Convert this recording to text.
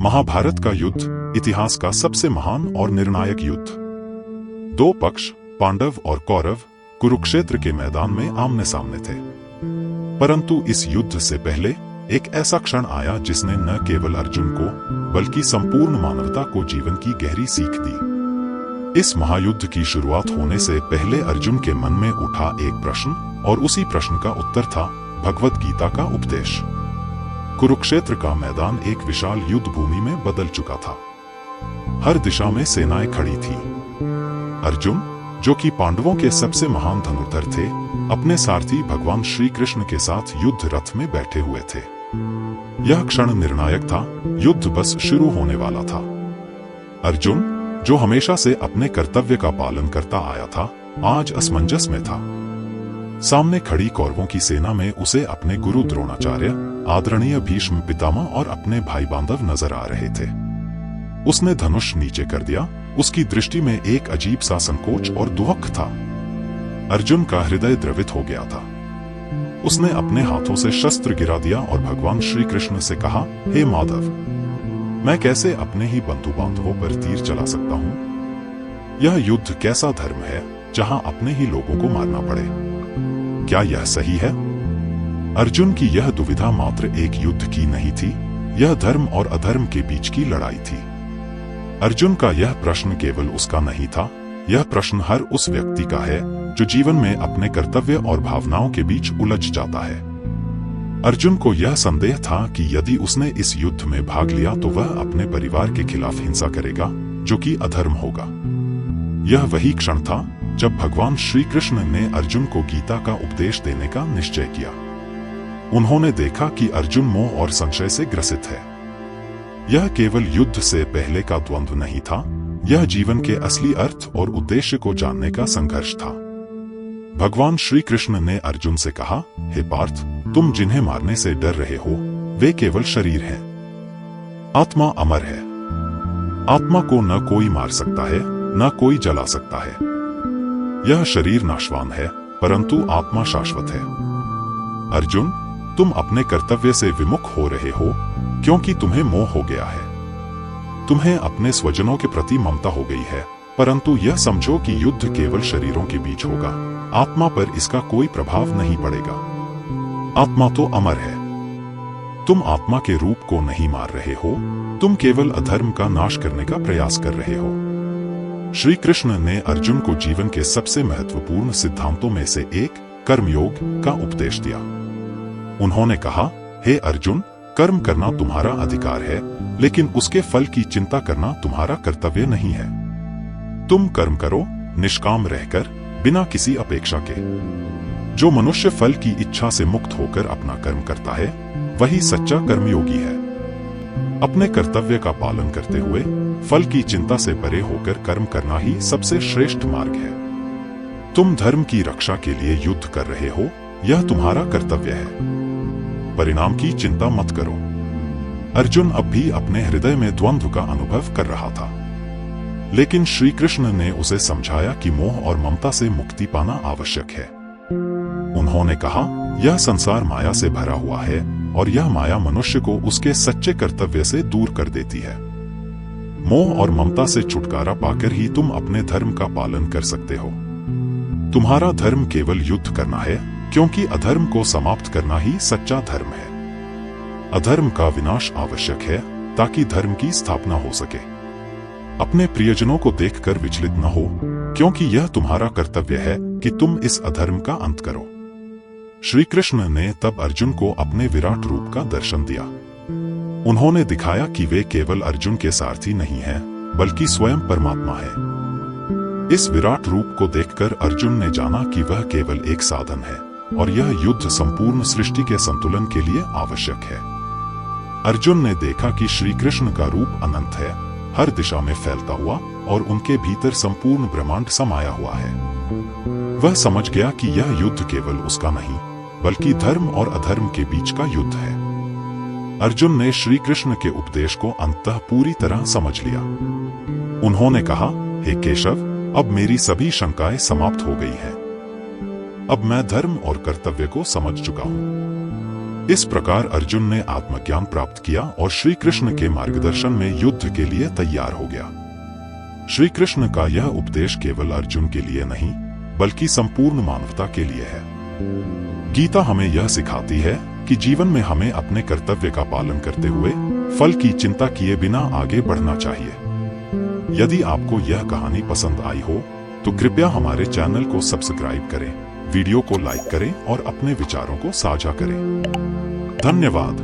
महाभारत का युद्ध इतिहास का सबसे महान और निर्णायक युद्ध। दो पक्ष पांडव और कौरव कुरुक्षेत्र के मैदान में आमने सामने थे। परंतु इस युद्ध से पहले एक ऐसा क्षण आया जिसने न केवल अर्जुन को बल्कि संपूर्ण मानवता को जीवन की गहरी सीख दी। इस महायुद्ध की शुरुआत होने से पहले अर्जुन के मन में उठा एक प्रश्न और उसी प्रश्न का उत्तर था भगवत गीता का उपदेश। कुरुक्षेत्र का मैदान एक विशाल युद्ध भूमि में बदल चुका था। हर दिशा में सेनाएं खड़ी थी। अर्जुन, जो कि पांडवों के सबसे महान धनुर्धर थे, अपने सारथी भगवान श्री कृष्ण के साथ युद्ध रथ में बैठे हुए थे। यह क्षण निर्णायक था। युद्ध बस शुरू होने वाला था। अर्जुन, जो हमेशा से अपने कर्तव्य का पालन करता आया था, आज असमंजस में था। सामने खड़ी कौरवों की सेना में उसे अपने गुरु द्रोणाचार्य, आदरणीय भीष्म पितामह और अपने भाई बांधव नजर आ रहे थे। उसने धनुष नीचे कर दिया। उसकी दृष्टि में एक अजीब सा संकोच और दुहक था। अर्जुन का हृदय द्रवित हो गया था। उसने अपने हाथों से शस्त्र गिरा दिया और भगवान श्री कृष्ण से कहा, हे माधव, मैं कैसे अपने ही बंधु बांधवों पर तीर चला सकता हूँ? यह युद्ध कैसा धर्म है जहां अपने ही लोगों को मारना पड़े? क्या यह सही है? अर्जुन की यह दुविधा मात्र एक युद्ध की नहीं थी, यह धर्म और अधर्म के बीच की लड़ाई थी। अर्जुन का यह प्रश्न केवल उसका नहीं था, यह प्रश्न हर उस व्यक्ति का है जो जीवन में अपने कर्तव्य और भावनाओं के बीच उलझ जाता है। अर्जुन को यह संदेह था कि यदि उसने इस युद्ध में भाग लिया तो वह अपने परिवार के खिलाफ हिंसा करेगा, जो कि अधर्म होगा। यह वही क्षण था जब भगवान श्री कृष्ण ने अर्जुन को गीता का उपदेश देने का निश्चय किया। उन्होंने देखा कि अर्जुन मोह और संशय से ग्रसित है। यह केवल युद्ध से पहले का द्वंद्व नहीं था, यह जीवन के असली अर्थ और उद्देश्य को जानने का संघर्ष था। भगवान श्री कृष्ण ने अर्जुन से कहा, हे पार्थ, तुम जिन्हें मारने से डर रहे हो वे केवल शरीर हैं। आत्मा अमर है। आत्मा को न कोई मार सकता है, न कोई जला सकता है। यह शरीर नाशवान है, परंतु आत्मा शाश्वत है। अर्जुन, तुम अपने कर्तव्य से विमुख हो रहे हो क्योंकि तुम्हें मोह हो गया है। तुम्हें अपने स्वजनों के प्रति ममता हो गई है, परंतु यह समझो कि युद्ध केवल शरीरों के बीच होगा, आत्मा पर इसका कोई प्रभाव नहीं पड़ेगा। आत्मा तो अमर है। तुम आत्मा के रूप को नहीं मार रहे हो, तुम केवल अधर्म का नाश करने का प्रयास कर रहे हो। श्री कृष्ण ने अर्जुन को जीवन के सबसे महत्वपूर्ण सिद्धांतों में से एक, कर्मयोग, का उपदेश दिया। उन्होंने कहा, हे अर्जुन, कर्म करना तुम्हारा अधिकार है, लेकिन उसके फल की चिंता करना तुम्हारा कर्तव्य नहीं है। तुम कर्म करो निष्काम रहकर, बिना किसी अपेक्षा के। जो मनुष्य फल की इच्छा से मुक्त होकर अपना कर्म करता है, वही सच्चा कर्मयोगी है। अपने कर्तव्य का पालन करते हुए फल की चिंता से परे होकर कर्म करना ही सबसे श्रेष्ठ मार्ग है। तुम धर्म की रक्षा के लिए युद्ध कर रहे हो, यह तुम्हारा कर्तव्य है। परिणाम की चिंता मत करो। अर्जुन अब भी अपने हृदय में द्वंद्व का अनुभव कर रहा था, लेकिन श्री कृष्ण ने उसे समझाया कि मोह और ममता से मुक्ति पाना आवश्यक है। उन्होंने कहा, यह संसार माया से भरा हुआ है और यह माया मनुष्य को उसके सच्चे कर्तव्य से दूर कर देती है। मोह और ममता से छुटकारा पाकर ही तुम अपने धर्म का पालन कर सकते हो। तुम्हारा धर्म केवल युद्ध करना है, क्योंकि अधर्म को समाप्त करना ही सच्चा धर्म है। अधर्म का विनाश आवश्यक है ताकि धर्म की स्थापना हो सके। अपने प्रियजनों को देखकर विचलित न हो, क्योंकि यह तुम्हारा कर्तव्य है कि तुम इस अधर्म का अंत करो। श्री कृष्ण ने तब अर्जुन को अपने विराट रूप का दर्शन दिया। उन्होंने दिखाया कि वे केवल अर्जुन के सारथी नहीं हैं, बल्कि स्वयं परमात्मा है। इस विराट रूप को देखकर अर्जुन ने जाना कि वह केवल एक साधन है और यह युद्ध संपूर्ण सृष्टि के संतुलन के लिए आवश्यक है। अर्जुन ने देखा कि श्री कृष्ण का रूप अनंत है, हर दिशा में फैलता हुआ, और उनके भीतर संपूर्ण ब्रह्मांड समाया हुआ है। वह समझ गया कि यह युद्ध केवल उसका नहीं, बल्कि धर्म और अधर्म के बीच का युद्ध है। अर्जुन ने श्री कृष्ण के उपदेश को अंततः पूरी तरह समझ लिया। उन्होंने कहा, हे केशव, अब मेरी सभी शंकाएं समाप्त हो गई हैं। अब मैं धर्म और कर्तव्य को समझ चुका हूँ। इस प्रकार अर्जुन ने आत्मज्ञान प्राप्त किया और श्री कृष्ण के मार्गदर्शन में युद्ध के लिए तैयार हो गया। श्री कृष्ण का यह उपदेश केवल अर्जुन के लिए नहीं, बल्कि संपूर्ण मानवता के लिए है। गीता हमें यह सिखाती है कि जीवन में हमें अपने कर्तव्य का पालन करते हुए फल की चिंता किए बिना आगे बढ़ना चाहिए। यदि आपको यह कहानी पसंद आई हो तो कृपया हमारे चैनल को सब्सक्राइब करें, वीडियो को लाइक करें और अपने विचारों को साझा करें। धन्यवाद।